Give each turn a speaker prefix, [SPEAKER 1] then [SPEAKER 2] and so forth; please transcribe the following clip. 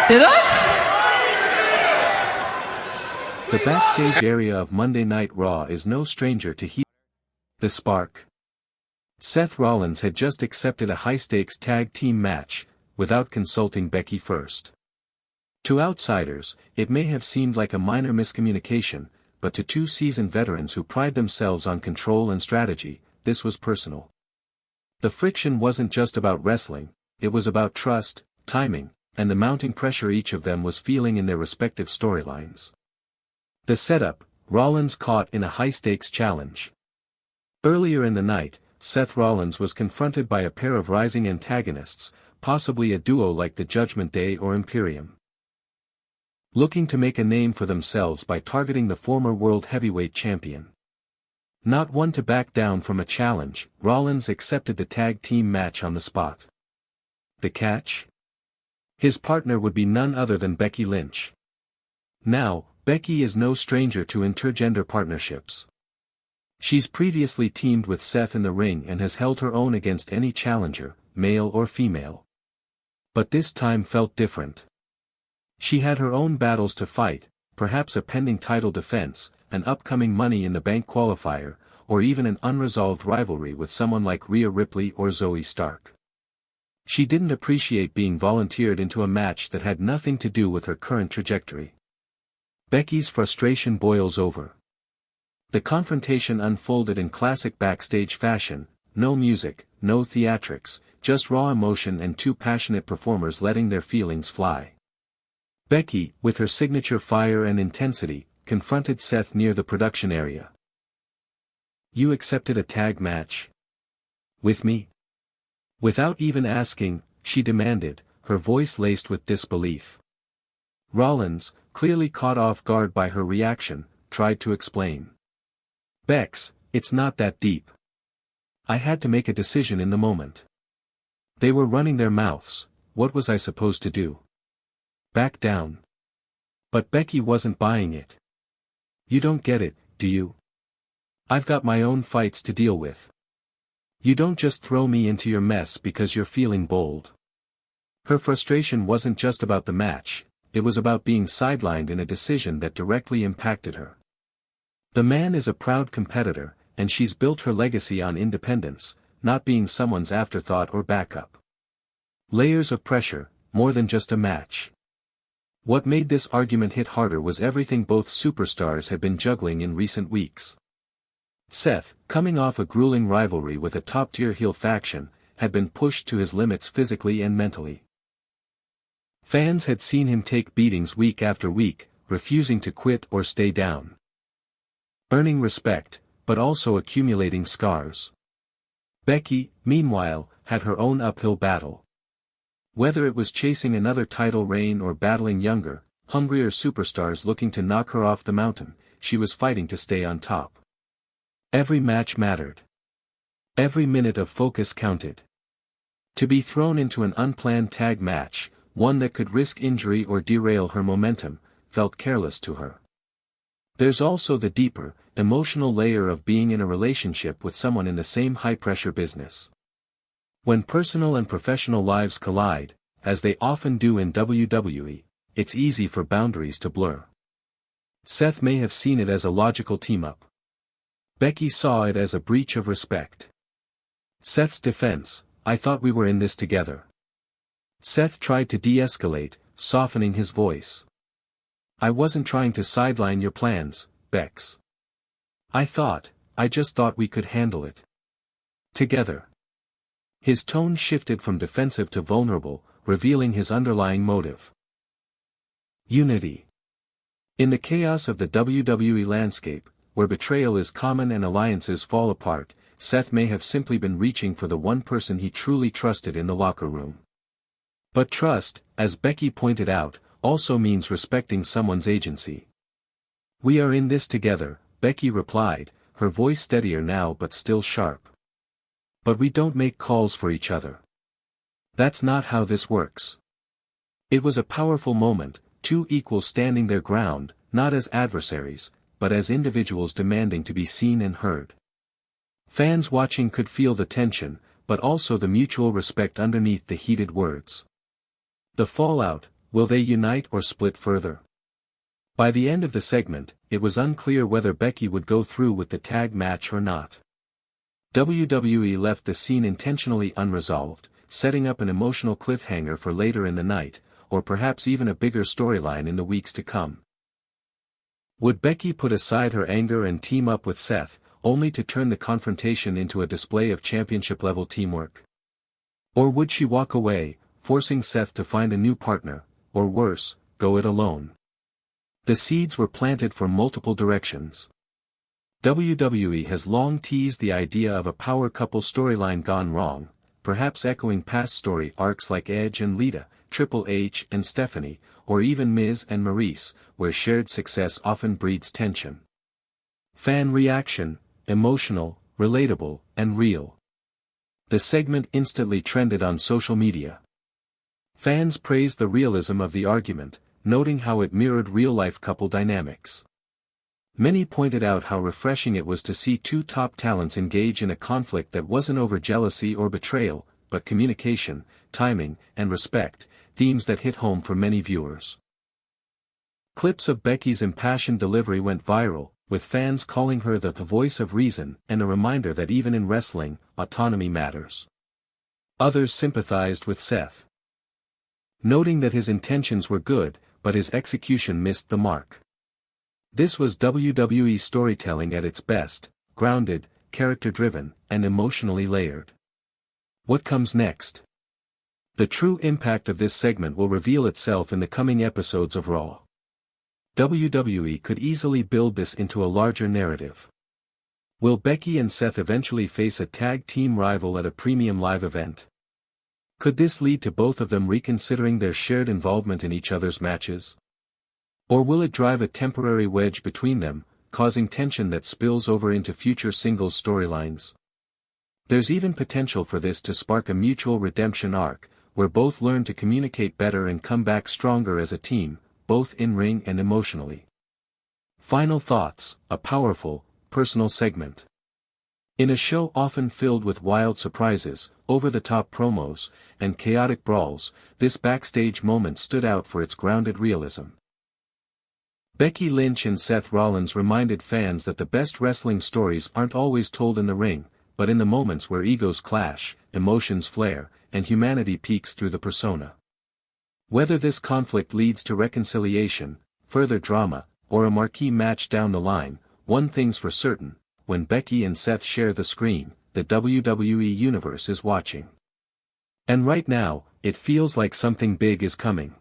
[SPEAKER 1] Did I?
[SPEAKER 2] The backstage area of Monday Night Raw is no stranger to heat. The spark. Seth Rollins had just accepted a high-stakes tag team match, without consulting Becky first. To outsiders, it may have seemed like a minor miscommunication, but to two seasoned veterans who pride themselves on control and strategy, this was personal. The friction wasn't just about wrestling, it was about trust, timing, and the mounting pressure each of them was feeling in their respective storylines. The setup: Rollins caught in a high-stakes challenge. Earlier in the night, Seth Rollins was confronted by a pair of rising antagonists, possibly a duo like the Judgment Day or Imperium. Looking to make a name for themselves by targeting the former World Heavyweight Champion. Not one to back down from a challenge, Rollins accepted the tag team match on the spot. The catch? His partner would be none other than Becky Lynch. Now, Becky is no stranger to intergender partnerships. She's previously teamed with Seth in the ring and has held her own against any challenger, male or female. But this time felt different. She had her own battles to fight, perhaps a pending title defense, an upcoming Money in the Bank qualifier, or even an unresolved rivalry with someone like Rhea Ripley or Zoe Stark. She didn't appreciate being volunteered into a match that had nothing to do with her current trajectory. Becky's frustration boils over. The confrontation unfolded in classic backstage fashion: no music, no theatrics, just raw emotion and two passionate performers letting their feelings fly. Becky, with her signature fire and intensity, confronted Seth near the production area. "You accepted a tag match? With me?" Without even asking, she demanded, her voice laced with disbelief. Rollins, clearly caught off guard by her reaction, tried to explain. "Bex, it's not that deep. I had to make a decision in the moment." They were running their mouths. What was I supposed to do? Back down? But Becky wasn't buying it. "You don't get it, do you? I've got my own fights to deal with. You don't just throw me into your mess because you're feeling bold." Her frustration wasn't just about the match, it was about being sidelined in a decision that directly impacted her. The man is a proud competitor, and she's built her legacy on independence, not being someone's afterthought or backup. Layers of pressure, more than just a match. What made this argument hit harder was everything both superstars had been juggling in recent weeks. Seth, coming off a grueling rivalry with a top-tier heel faction, had been pushed to his limits physically and mentally. Fans had seen him take beatings week after week, refusing to quit or stay down. Earning respect, but also accumulating scars. Becky, meanwhile, had her own uphill battle. Whether it was chasing another title reign or battling younger, hungrier superstars looking to knock her off the mountain, she was fighting to stay on top. Every match mattered. Every minute of focus counted. To be thrown into an unplanned tag match, one that could risk injury or derail her momentum, felt careless to her. There's also the deeper, emotional layer of being in a relationship with someone in the same high-pressure business. When personal and professional lives collide, as they often do in WWE, it's easy for boundaries to blur. Seth may have seen it as a logical team-up. Becky saw it as a breach of respect. Seth's defense: "I thought we were in this together." Seth tried to de-escalate, softening his voice. "I wasn't trying to sideline your plans, Bex. I just thought we could handle it together." His tone shifted from defensive to vulnerable, revealing his underlying motive. Unity. In the chaos of the WWE landscape, where betrayal is common and alliances fall apart, Seth may have simply been reaching for the one person he truly trusted in the locker room. But trust, as Becky pointed out, also means respecting someone's agency. "We are in this together," Becky replied, her voice steadier now but still sharp. "But we don't make calls for each other. That's not how this works." It was a powerful moment, two equals standing their ground, not as adversaries, but as individuals demanding to be seen and heard. Fans watching could feel the tension, but also the mutual respect underneath the heated words. The fallout, Will they unite or split further? By the end of the segment, it was unclear whether Becky would go through with the tag match or not. WWE left the scene intentionally unresolved, setting up an emotional cliffhanger for later in the night, or perhaps even a bigger storyline in the weeks to come. Would Becky put aside her anger and team up with Seth, only to turn the confrontation into a display of championship-level teamwork? Or would she walk away, forcing Seth to find a new partner, or worse, go it alone? The seeds were planted for multiple directions. WWE has long teased the idea of a power couple storyline gone wrong, perhaps echoing past story arcs like Edge and Lita, Triple H and Stephanie, or even Miz and Maurice, where shared success often breeds tension. Fan reaction: emotional, relatable, and real. The segment instantly trended on social media. Fans praised the realism of the argument, noting how it mirrored real-life couple dynamics. Many pointed out how refreshing it was to see two top talents engage in a conflict that wasn't over jealousy or betrayal, but communication, timing, and respect, themes that hit home for many viewers. Clips of Becky's impassioned delivery went viral, with fans calling her the voice of reason and a reminder that even in wrestling, autonomy matters. Others sympathized with Seth, noting that his intentions were good, but his execution missed the mark. This was WWE storytelling at its best, grounded, character-driven, and emotionally layered. What comes next? The true impact of this segment will reveal itself in the coming episodes of Raw. WWE could easily build this into a larger narrative. Will Becky and Seth eventually face a tag team rival at a premium live event? Could this lead to both of them reconsidering their shared involvement in each other's matches? Or will it drive a temporary wedge between them, causing tension that spills over into future singles storylines? There's even potential for this to spark a mutual redemption arc, where both learn to communicate better and come back stronger as a team, both in-ring and emotionally. Final thoughts: a powerful, personal segment. In a show often filled with wild surprises, over-the-top promos, and chaotic brawls, this backstage moment stood out for its grounded realism. Becky Lynch and Seth Rollins reminded fans that the best wrestling stories aren't always told in the ring, but in the moments where egos clash, emotions flare, and humanity peeks through the persona. Whether this conflict leads to reconciliation, further drama, or a marquee match down the line, one thing's for certain: when Becky and Seth share the screen, the WWE Universe is watching. And right now, it feels like something big is coming.